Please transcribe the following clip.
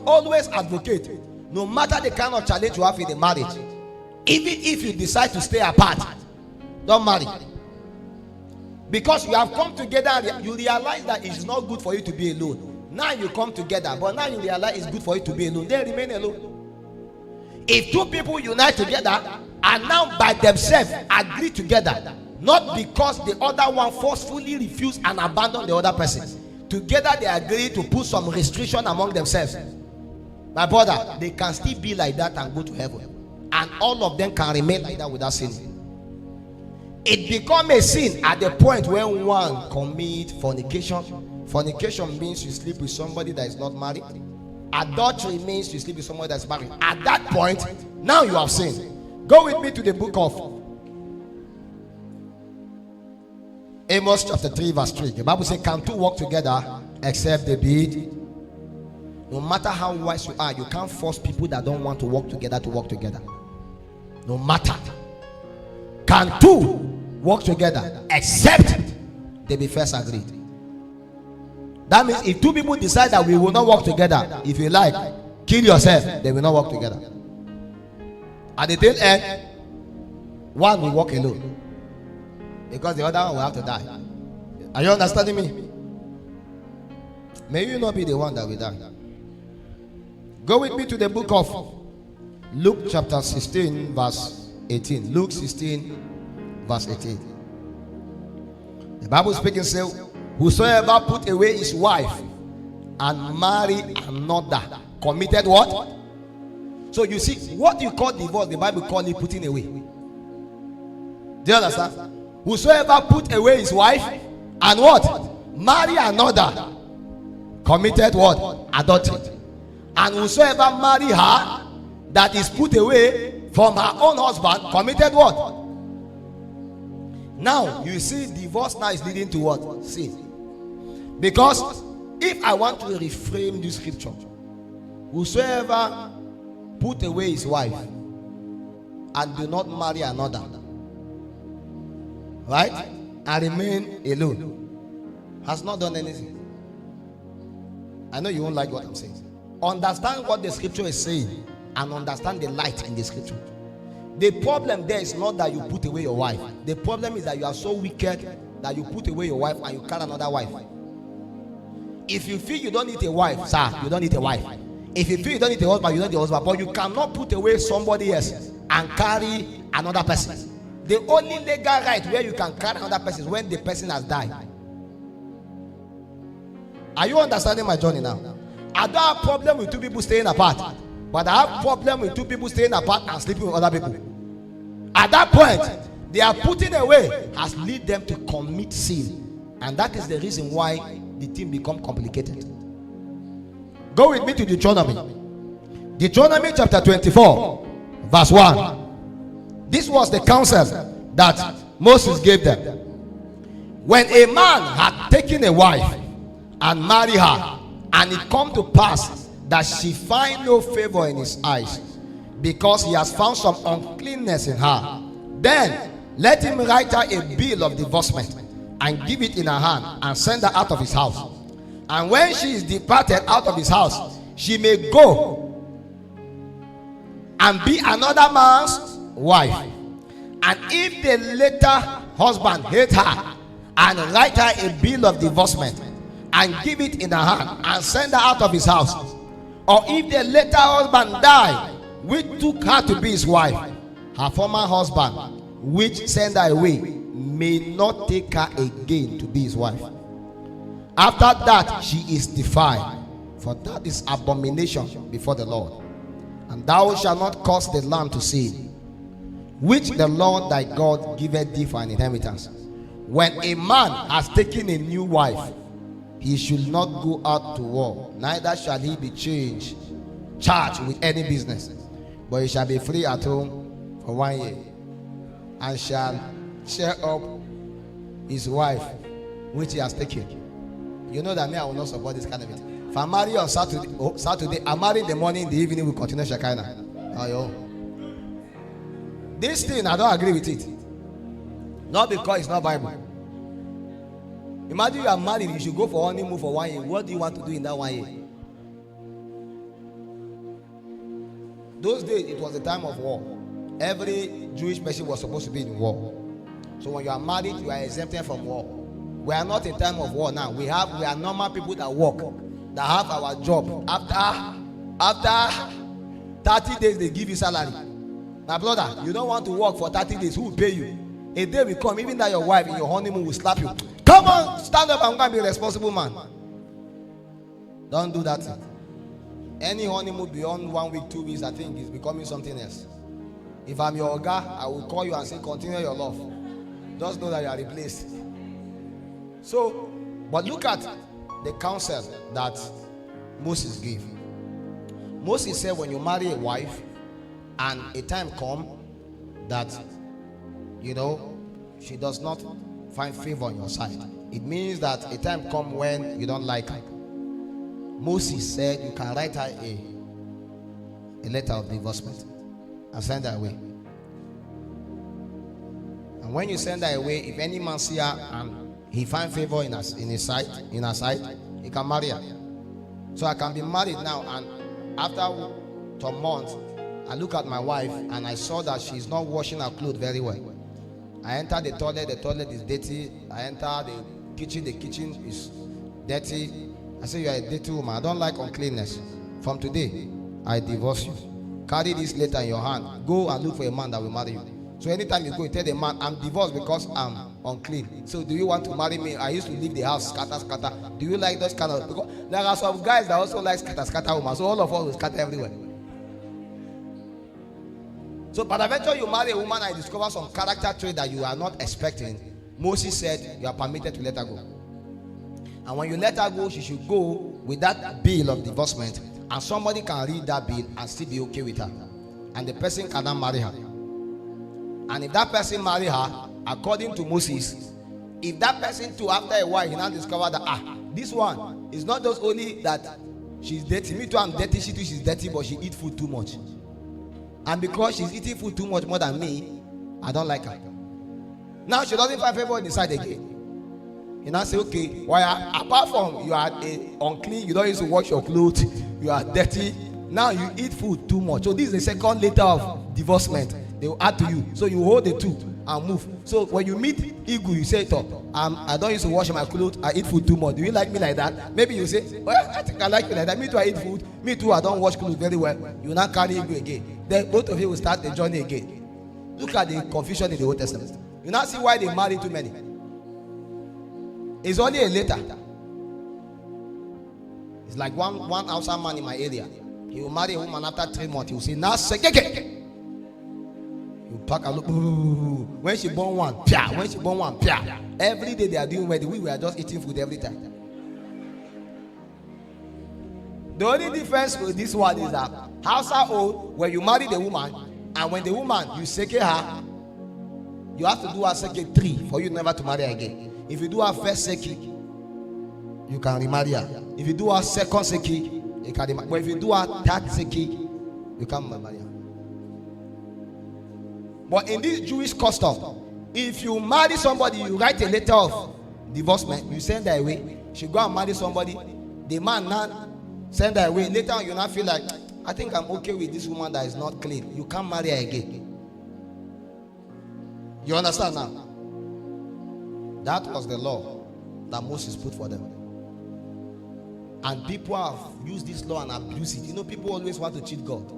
always advocate, no matter the kind of challenge you have in the marriage, even if you decide to stay apart, don't marry. Because you have come together and you realize that it's not good for you to be alone. Now you come together, but now you realize it's good for you to be alone. Then remain alone. If two people unite together and now by themselves agree together, not because the other one forcefully refused and abandoned the other person, together they agree to put some restriction among themselves, my brother, they can still be like that and go to heaven, and all of them can remain like that without sinning. It becomes a sin at the point when one commits fornication. Fornication means you sleep with somebody that is not married. Adultery means you sleep with somebody that is married. At that point, now you have sinned. Go with me to the book of Amos chapter 3 verse 3. The Bible says, can two walk together except they be? No matter how wise you are, you can't force people that don't want to work together to work together. No matter. Can two work together except they be first agreed? That means if two people decide that we will not work together, if you like, kill yourself, they will not work together. At the tail end, one will walk alone, because the other one will have to die. Are you understanding me? May you not be the one that will die. Go with me to the book of Luke chapter 16 verse 18. Luke 16 verse 18. The Bible speaking says, whosoever put away his wife and marry another committed what? So you see, what you call divorce, the Bible call it putting away. Do you understand? Whosoever put away his wife and what? Marry another committed what? Adultery. And whosoever marry her that is put away from her own husband committed what? Now you see, divorce now is leading to what? Sin. Because if I want to reframe this scripture, whosoever put away his wife and do not marry another, right, and remain alone, has not done anything. I know you won't like what I'm saying. Understand what the scripture is saying and understand the light in the scripture. The problem there is not that you put away your wife. The problem is that you are so wicked that you put away your wife and you carry another wife. If you feel you don't need a wife, sir, you don't need a wife. If you feel you don't need a husband, you don't need a husband. But you cannot put away somebody else and carry another person. The only legal right where you can carry another person is when the person has died. Are you understanding my journey now? I don't have problem with two people staying apart, but I have problem with two people staying apart and sleeping with other people. At that point, their putting away has led them to commit sin, and that is the reason why the thing become complicated. Go with me to Deuteronomy. Deuteronomy chapter 24 verse 1. This was the counsel that Moses gave them. When a man had taken a wife and married her, and it come to pass that she find no favor in his eyes, because he has found some uncleanness in her, then let him write her a bill of divorcement and give it in her hand and send her out of his house. And when she is departed out of his house, she may go and be another man's wife. And if the later husband hate her, and write her a bill of divorcement and give it in her hand and send her out of his house, or if the later husband die which took her to be his wife, her former husband which sent her away may not take her again to be his wife. After that she is defiled, for that is abomination before the Lord. And thou shalt not cause the land to sin, which the Lord thy God giveth thee for an inheritance. When a man has taken a new wife, he should not go out to war, neither shall he be charged with any business, but he shall be free at home for 1 year, and shall share up his wife which he has taken. You know that me, I will not support this kind of it. If I marry on Saturday, I marry in the morning, in the evening we continue Shekinah. Oh, yo. This thing, I don't agree with it. Not because it's not Bible. Imagine you are married, you should go for honeymoon for 1 year. What do you want to do in that 1 year? those days it was a time of war. Every Jewish person was supposed to be in war. So when you are married, you are exempted from war. We are not in time of war now. We are normal people that work, that have our job. After 30 days, they give you salary. My brother, you don't want to work for 30 days. Who will pay you? A day will come, even that your wife in your honeymoon will slap you. Come on, stand up. I'm going to be a responsible man. Don't do that. Any honeymoon beyond 1 week, 2 weeks, I think is becoming something else. If I'm your guy, I will call you and say, continue your love. Just know that you are replaced. So, but look at the counsel that Moses gave. Moses said, when you marry a wife and a time come that, she does not find favor on your side, it means that a time come when you don't like her. Moses said you can write her a letter of divorcement and send her away. And when you send her away, if any man see her and he find favor in her sight, he can marry her. So I can be married now, and after some months, I look at my wife and I saw that she's not washing her clothes very well. I enter the toilet is dirty. I enter the kitchen is dirty. I say, you are a dirty woman. I don't like uncleanness. From today, I divorce you. Carry this letter in your hand. Go and look for a man that will marry you. So anytime you go, you tell the man, I'm divorced because I'm unclean. So do you want to marry me? I used to leave the house, scatter. Do you like those kind of... Because there are some guys that also like scatter women. So all of us will scatter everywhere. So peradventure you marry a woman and you discover some character trait that you are not expecting. Moses said you are permitted to let her go. And when you let her go, she should go with that bill of divorcement, and somebody can read that bill and still be okay with her. And the person cannot marry her. And if that person marry her, according to Moses, if that person too, after a while, he now discover that this one is not just only that she's dirty. Me too, I'm dirty. She too, she's dirty, but she eats food too much. And because she's eating food too much more than me, I don't like her. Now she doesn't find favor in the side again. You now say, okay, why? Apart from you are unclean, you don't used to wash your clothes, you are dirty. Now you eat food too much. So this is the second letter of divorcement they will add to you. So you hold the two and move. So when you meet Igu, you say, I don't used to wash my clothes, I eat food too much. Do you like me like that? Maybe you say, well, I think I like you like that. Me too, I eat food. Me too, I don't wash clothes very well. You now carry Igu again. Then both of you will start the journey again. Look at the confusion in the Old Testament. You now see why they marry too many. It's only a letter. It's like one outside man in my area. He will marry a woman after 3 months. He will say, now sekeke. You pack a look. When she born one, pia. When she born one, pia. Every day they are doing wedding. We are just eating food every time. The only difference with this one is that household, when you marry the woman, and when the woman you seke her, you have to do a seke 3 for you never to marry again. If you do a first seki, you can remarry her. If you do a second seki, you can remarry. But if you do a third seki, you can't marry her. But in this Jewish custom, if you marry somebody, you write a letter of divorcement, you send her away. She go and marry somebody, the man now send her away. Later on, you now feel like, I think I'm okay with this woman that is not clean. You can't marry her again. You understand now? That was the law that Moses put for them. And people have used this law and abused it. People always want to cheat God.